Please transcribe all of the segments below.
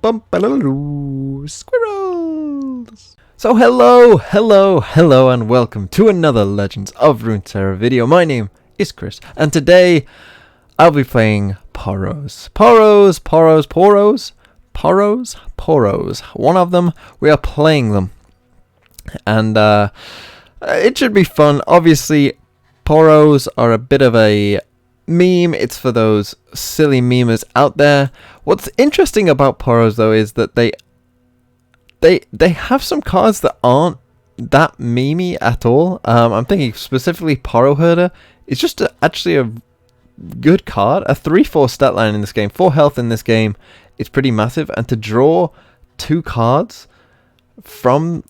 Squirrels! So hello, and welcome to another Legends of Runeterra video. My name is Chris, and today I'll be playing Poros. Poros. One of them, we are playing them. And it should be fun. Obviously, Poros are a bit of a meme. It's for those silly memers out there. What's interesting about Poros though is that they have some cards that aren't that memey at all. I'm thinking specifically Poro Herder. It's just actually a good card. A 3/4 stat line in this game, 4 health in this game. It's pretty massive, and to draw 2 cards from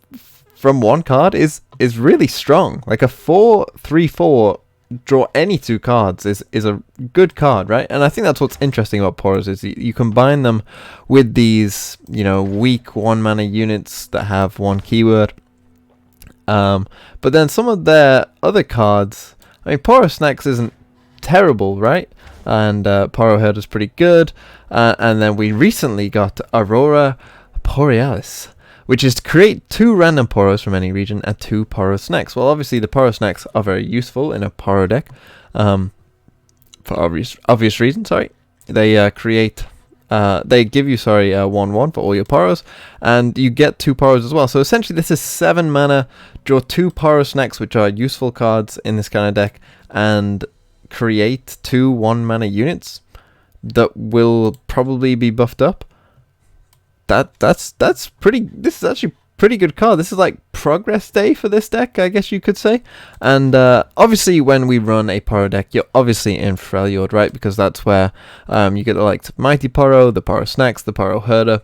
one card is really strong. Like a 4/3/4 draw any 2 cards is a good card, right? And I think that's what's interesting about Poros is you combine them with these, weak 1 mana units that have 1 keyword. But then some of their other cards, I mean, Poro Snacks isn't terrible, right? And Poro Herder is pretty good. And then we recently got Aurora Borealis, which is to create 2 random Poros from any region and 2 Poro Snacks. Well, obviously the Poro Snacks are very useful in a Poro deck, for obvious reasons. Sorry, they they give you 1/1 for all your Poros, and you get 2 Poros as well. So essentially, this is 7 mana. Draw 2 Poro Snacks, which are useful cards in this kind of deck, and create 2 1-mana units that will probably be buffed up. That's pretty. This is actually pretty good card. This is like progress day for this deck, I guess you could say. And obviously, when we run a Poro deck, you're obviously in Freljord, right? Because that's where you get the likes of Mighty Poro, the Poro Snacks, the Poro Herder.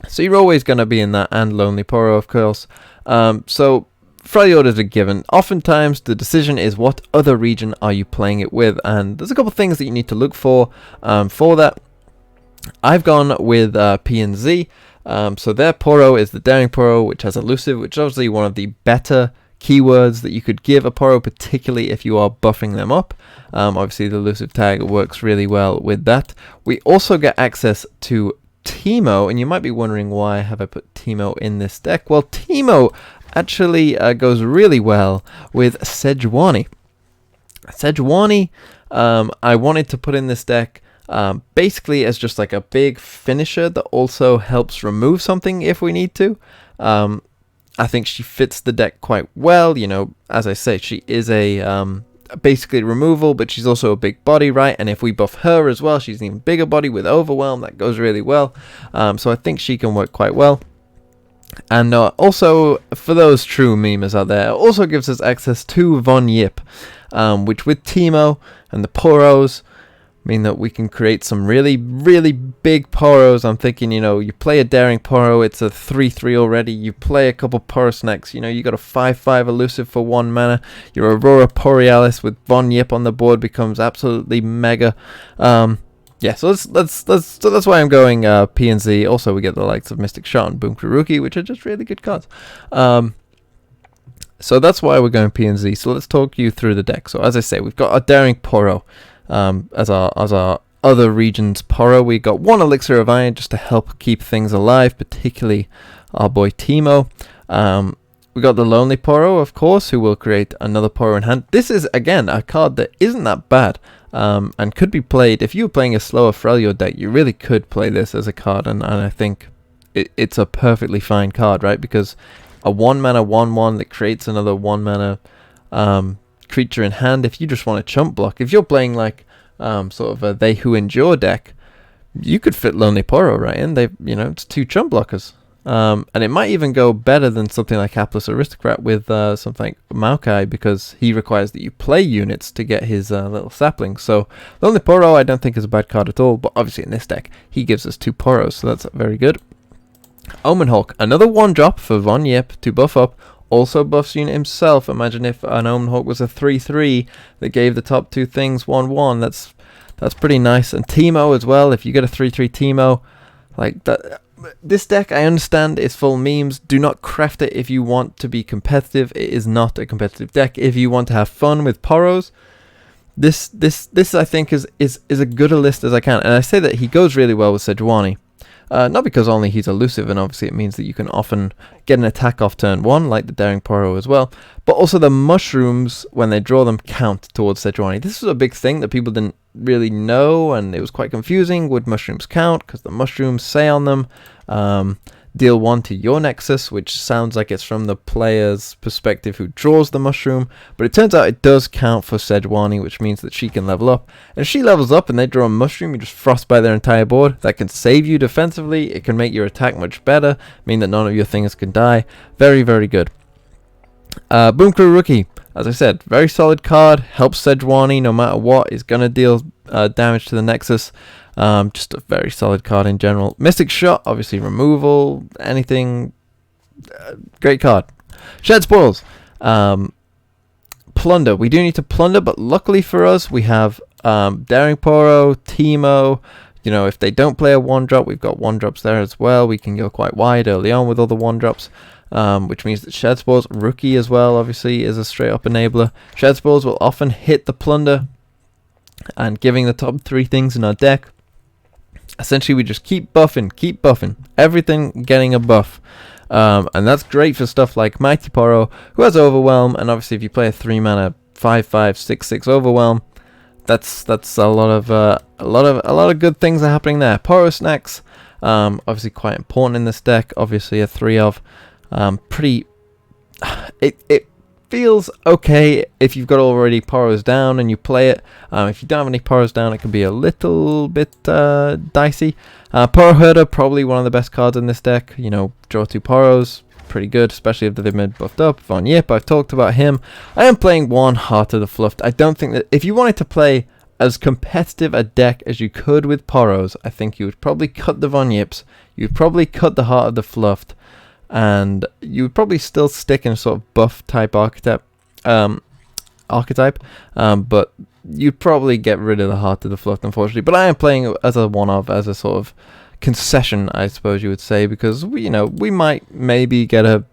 So you're always going to be in that, and Lonely Poro, of course. So Freljord is a given. Oftentimes, the decision is what other region are you playing it with, and there's a couple things that you need to look for that. I've gone with PnZ. So their Poro is the Daring Poro, which has Elusive, which is obviously one of the better keywords that you could give a Poro, particularly if you are buffing them up. Obviously, the Elusive tag works really well with that. We also get access to Teemo, and you might be wondering why have I put Teemo in this deck. Well, Teemo actually goes really well with Sejuani. I wanted to put in this deck basically as just like a big finisher that also helps remove something if we need to. I think she fits the deck quite well. As I say, she is a basically removal, but she's also a big body, right? And if we buff her as well, she's an even bigger body with Overwhelm. That goes really well. So I think she can work quite well. And also, for those true memers out there, it also gives us access to Von Yip, which with Teemo and the Poros mean that we can create some really, really big Poros. I'm thinking, you play a Daring Poro, it's a 3/3 already. You play a couple Poro Snacks, you got a 5/5 Elusive for 1 mana. Your Aurora Borealis with Von Yip on the board becomes absolutely mega. Yeah, so that's why I'm going PnZ. Also, we get the likes of Mystic Shot and Boom Kuruki, which are just really good cards. So that's why we're going PnZ. So let's talk you through the deck. So as I say, we've got a Daring Poro as our other region's Poro. We got 1 Elixir of Iron just to help keep things alive, particularly our boy Teemo. We got the Lonely Poro, of course, who will create another Poro in hand. This is, again, a card that isn't that bad. And could be played, if you were playing a slower Freljord deck, you really could play this as a card, and I think it's a perfectly fine card, right? Because a 1 mana 1/1 that creates another 1 mana creature in hand, if you just want to chump block, if you're playing like sort of a They Who Endure deck, you could fit Lonely Poro right in. It's 2 chump blockers. And it might even go better than something like Hapless Aristocrat with something like Maokai, because he requires that you play units to get his little saplings. So Lonely Poro I don't think is a bad card at all, but obviously in this deck he gives us 2 Poros, so that's very good. Omen Hawk, another 1-drop for Von Yip to buff up, also buffs unit himself. Imagine if an Omen Hawk was a 3/3 that gave the top 2 things 1/1. That's pretty nice. And Teemo as well, if you get a 3/3 Teemo like that. This deck, I understand, is full memes. Do not craft it if you want to be competitive. It is not a competitive deck. If you want to have fun with Poros, this I think is as good a list as I can. And I say that he goes really well with Sejuani. Not because only he's elusive, and obviously it means that you can often get an attack off turn 1, like the Daring Poro as well, but also the mushrooms, when they draw them, count towards Sejuani. This was a big thing that people didn't really know, and it was quite confusing. Would mushrooms count? Because the mushrooms say on them, deal 1 to your nexus, which sounds like it's from the player's perspective who draws the mushroom, but it turns out it does count for Sejuani, which means that she can level up. And if she levels up and they draw a mushroom, you just frostbite their entire board. That can save you defensively, it can make your attack much better, mean that none of your things can die. Very, very good. Boom Crew Rookie, as I said, very solid card, helps Sejuani no matter what, is going to deal damage to the nexus. Just a very solid card in general. Mystic Shot, obviously removal, anything. Great card. Shed Spoils. Plunder. We do need to plunder, but luckily for us, we have Daring Poro, Teemo. You know, if they don't play a 1-drop, we've got 1-drops there as well. We can go quite wide early on with all the 1-drops. Which means that Shed Spoils, Rookie as well, obviously, is a straight-up enabler. Shed Spoils will often hit the plunder, and giving the top 3 things in our deck. Essentially, we just keep buffing, everything getting a buff. And that's great for stuff like Mighty Poro, who has Overwhelm, and obviously if you play a 3-mana 5/5 6/6 Overwhelm, that's a lot of good things are happening there. Poro Snacks, obviously quite important in this deck. Obviously a 3 of, it feels okay if you've got already Poros down and you play it. If you don't have any Poros down, it can be a little bit dicey. Poro Herder, probably one of the best cards in this deck. You know, draw 2 Poros, pretty good, especially if they've been buffed up. Von Yip, I've talked about him. I am playing one Heart of the Fluffed. I don't think that if you wanted to play as competitive a deck as you could with Poros, I think you would probably cut the Von Yips, you would probably cut the Heart of the Fluffed, and you would probably still stick in a sort of buff type archetype, but you'd probably get rid of the Heart of the Fluffed, unfortunately. But I am playing as a one-off, as a sort of concession, I suppose you would say, because we might maybe get a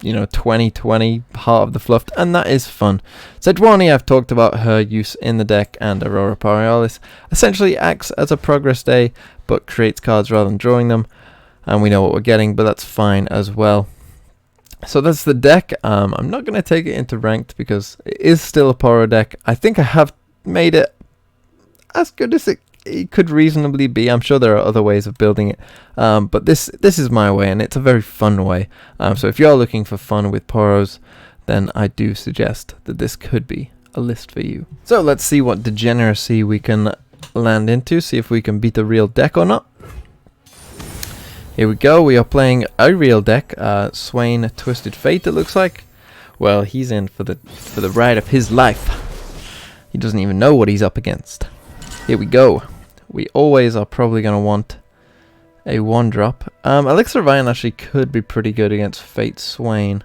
20/20 Heart of the Fluffed, and that is fun. Sejuani, I've talked about her use in the deck, and Aurora Borealis essentially acts as a progress day, but creates cards rather than drawing them. And we know what we're getting, but that's fine as well. So that's the deck. I'm not going to take it into ranked because it is still a Poro deck. I think I have made it as good as it could reasonably be. I'm sure there are other ways of building it, but this is my way, and it's a very fun way. So if you're looking for fun with Poros, then I do suggest that this could be a list for you. So let's see what degeneracy we can land into, see if we can beat the real deck or not. Here we go, we are playing a real deck, Swain Twisted Fate, it looks like. Well, he's in for the ride of his life. He doesn't even know what he's up against. Here we go. We always are probably going to want a 1-drop. Elixir of Iron actually could be pretty good against Fate Swain.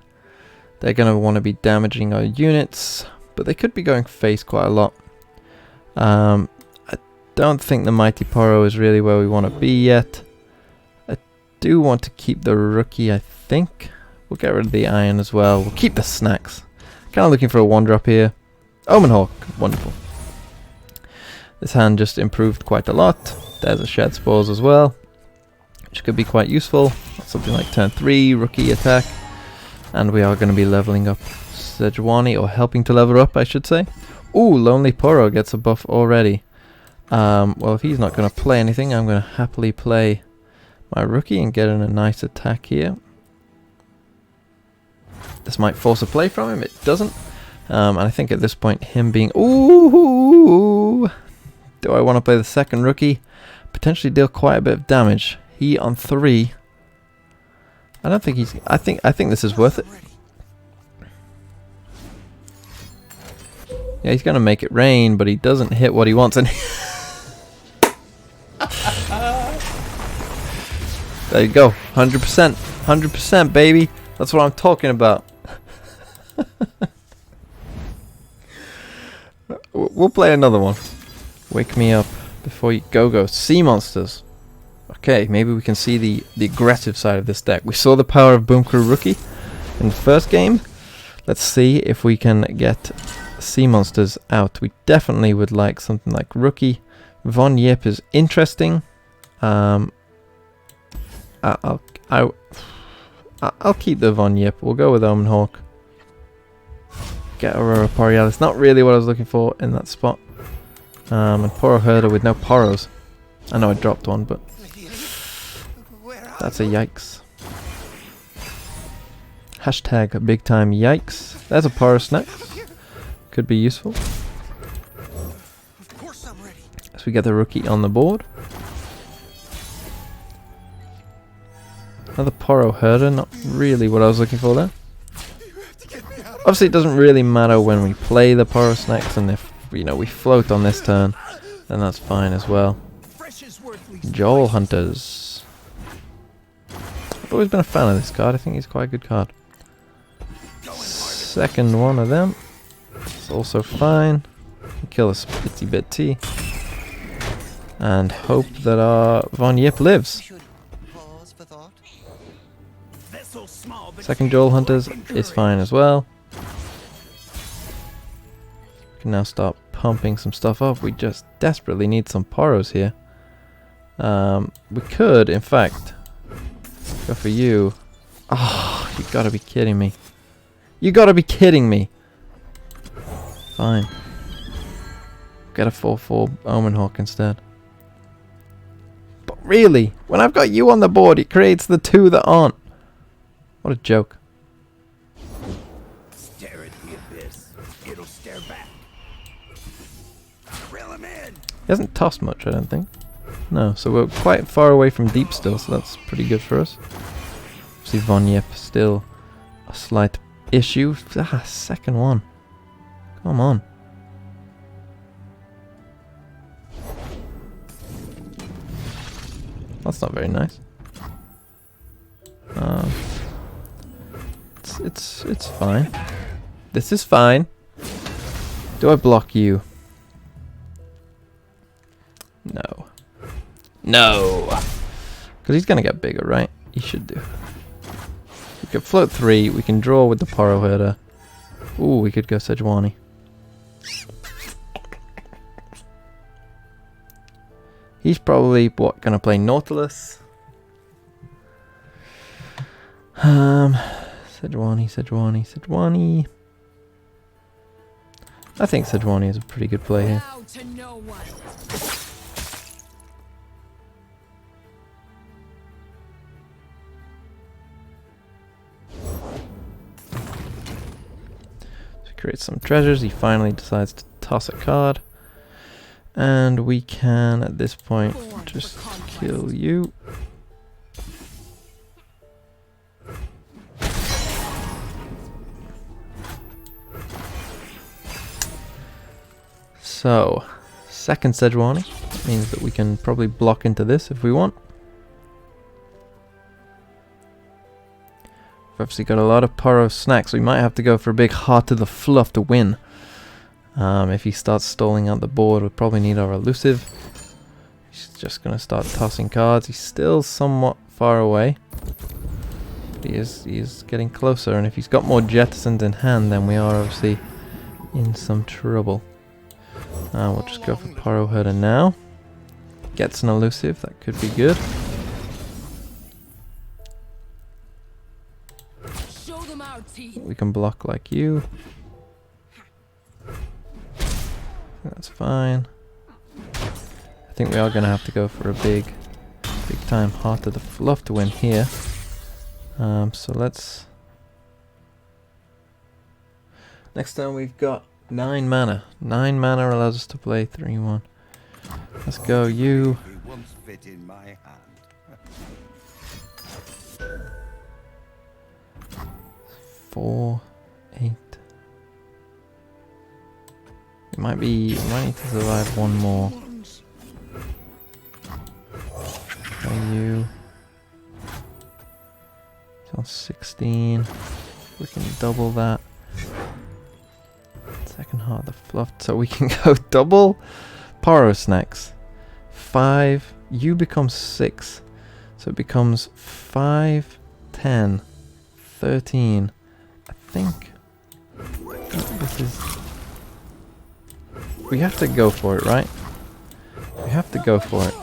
They're going to want to be damaging our units, but they could be going face quite a lot. I don't think the Mighty Poro is really where we want to be yet. Do want to keep the Rookie, I think. We'll get rid of the Iron as well. We'll keep the Snacks. Kind of looking for a 1-drop here. Omen Hawk, wonderful. This hand just improved quite a lot. There's a Shed Spores as well, which could be quite useful. Something like turn 3, Rookie attack. And we are going to be leveling up Sejuani, or helping to level up, I should say. Ooh, Lonely Poro gets a buff already. Well, if he's not going to play anything, I'm going to happily play my Rookie and get in a nice attack here. This might force a play from him. It doesn't. And I think at this point, him being... Ooh! Do I want to play the second Rookie? Potentially deal quite a bit of damage. He on 3. I don't think he's... I think this is worth it. Yeah, he's going to make it rain, but he doesn't hit what he wants. And there you go, 100%, 100%, baby. That's what I'm talking about. We'll play another one. Wake me up before you go. Sea monsters. Okay, maybe we can see the aggressive side of this deck. We saw the power of Boom Crew Rookie in the first game. Let's see if we can get sea monsters out. We definitely would like something like Rookie. Von Yip is interesting. I'll keep the Von Yip. We'll go with Omen Hawk. Get Aurora Borealis. Not really what I was looking for in that spot. And Poro Herder with no Poros. I know I dropped one, but that's a yikes. Hashtag big time yikes. There's a Poros next. Could be useful. As we get the rookie on the board. Another Poro Herder, not really what I was looking for there. Obviously it doesn't really matter when we play the Poros next, and if we float on this turn, then that's fine as well. Joel Hunters. I've always been a fan of this card. I think he's quite a good card. Second one of them. It's also fine. Kill a Spitty Bitty. And hope that our Von Yip lives. Second Joel Hunters is fine as well. We can now start pumping some stuff up. We just desperately need some Poros here. We could, in fact, go for you. Oh, you gotta be kidding me. You gotta be kidding me. Fine. Get a 4/4 Omen Hawk instead. But really, when I've got you on the board, it creates the two that aren't. What a joke. Stare at the abyss. It'll stare back. Reel him in. He hasn't tossed much, I don't think. No, so we're quite far away from deep still, so that's pretty good for us. See Von Yip still a slight issue. Ah, second one. Come on. That's not very nice. It's fine. This is fine. Do I block you? No. No! Because he's going to get bigger, right? He should do. We could float 3. We can draw with the Poro Herder. Ooh, we could go Sejuani. He's probably, what, going to play Nautilus? Sejuani. I think Sejuani is a pretty good play here. So create some treasures. He finally decides to toss a card. And we can, at this point, just kill you. So, second Sejuani means that we can probably block into this if we want. We've obviously got a lot of Poro snacks. We might have to go for a big Heart of the Fluff to win. If he starts stalling out the board, we'll probably need our elusive. He's just going to start tossing cards. He's still somewhat far away. But he is getting closer, and if he's got more jettisons in hand, then we are obviously in some trouble. We'll just go for Poro Herder now. Gets an elusive, that could be good. We can block like you. That's fine. I think we are going to have to go for a big time Heart of the Fluff to win here. So let's... Next turn we've got 9 mana. 9 mana allows us to play 3/1. Let's go, you. 4, 8. We might need to survive one more. Play you. It's on 16. We can double that. Second Heart of the Fluff, so we can go double Poro snacks. 5, you become 6, so it becomes 5, 10, 13. I think this is... We have to go for it, right? We have to go for it.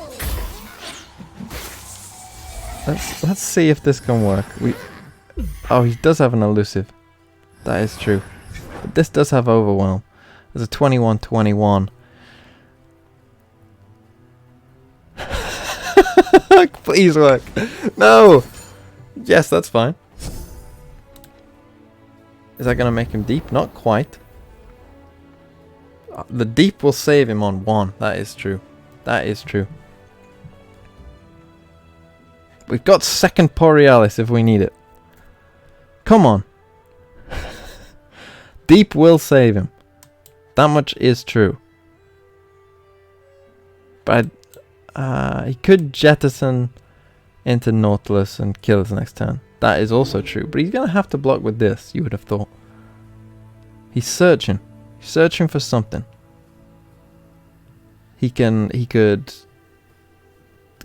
Let's see if this can work. Oh, he does have an elusive. That is true. But this does have overwhelm. There's a 21-21. Please work. No. Yes, that's fine. Is that gonna make him deep? Not quite. The deep will save him on 1. That is true. That is true. We've got second Borealis if we need it. Come on. Deep will save him. That much is true. But he could jettison into Nautilus and kill us next turn. That is also true. But he's going to have to block with this, you would have thought. He's searching. He's searching for something. He could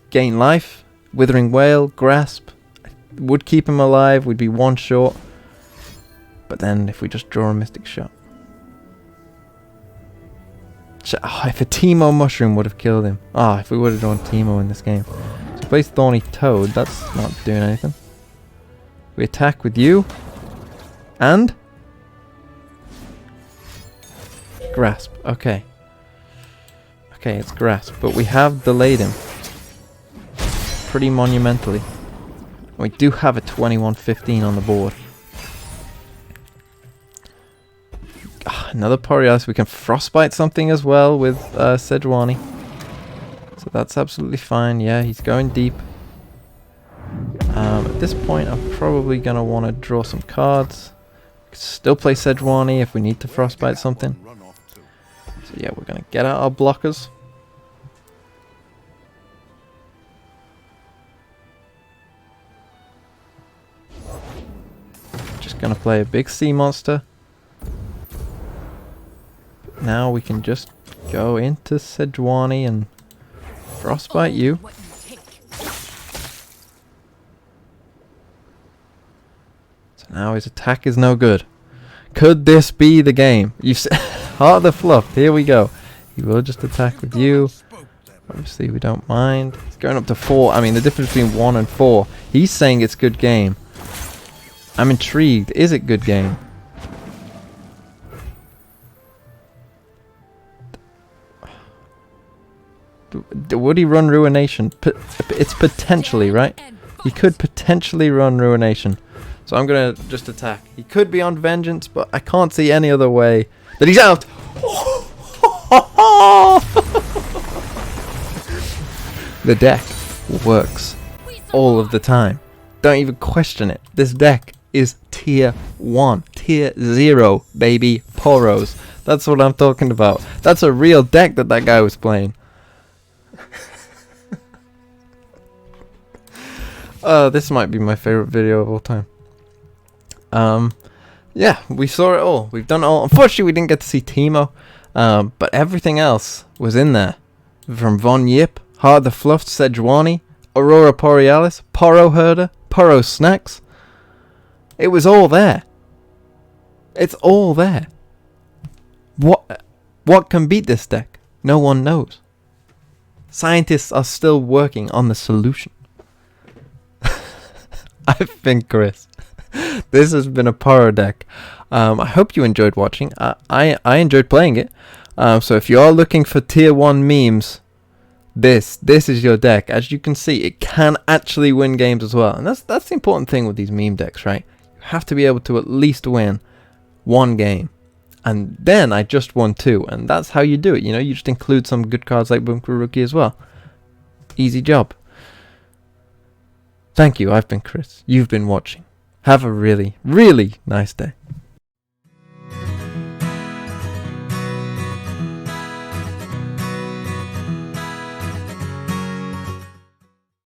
gain life. Withering Whale, Grasp. Would keep him alive. We'd be 1 short. But then if we just draw a Mystic Shot. Oh, if a Teemo Mushroom would have killed him. Ah, if we would have drawn Teemo in this game. So plays Thorny Toad. That's not doing anything. We attack with you. And? Grasp. Okay. Okay, it's Grasp. But we have delayed him. Pretty monumentally. We do have a 21-15 on the board. Another Borealis. We can Frostbite something as well with Sejuani. So that's absolutely fine. Yeah, he's going deep. At this point, I'm probably going to want to draw some cards. Still play Sejuani if we need to Frostbite something. So yeah, we're going to get out our blockers. Just going to play a big sea monster. Now we can just go into Sejuani and Frostbite you. So now his attack is no good. Could this be the game? You said Heart of the Fluff. Here we go. He will just attack with you. Obviously we don't mind. He's going up to 4. I mean the difference between 1 and 4. He's saying it's good game. I'm intrigued. Is it good game? Would he run Ruination? It's potentially, right? He could potentially run Ruination. So I'm going to just attack. He could be on Vengeance, but I can't see any other way that he's out. The deck works all of the time. Don't even question it. This deck is tier 1. Tier 0, baby. Poros. That's what I'm talking about. That's a real deck that guy was playing. This might be my favorite video of all time. Yeah, we saw it all. We've done it all. Unfortunately, we didn't get to see Teemo. But everything else was in there. From Von Yip, Heart the Fluff, Sejuani, Aurora Borealis, Poro Herder, Poro Snacks. It was all there. It's all there. What can beat this deck? No one knows. Scientists are still working on the solution. I've been Chris. This has been a Poro deck. I hope you enjoyed watching. I enjoyed playing it. So if you are looking for tier 1 memes, this is your deck. As you can see, it can actually win games as well. And that's the important thing with these meme decks, right? You have to be able to at least win 1 game. And then I just won 2. And that's how you do it. You know, you just include some good cards like Bunker Rookie as well. Easy job. Thank you. I've been Chris. You've been watching. Have a really, really nice day.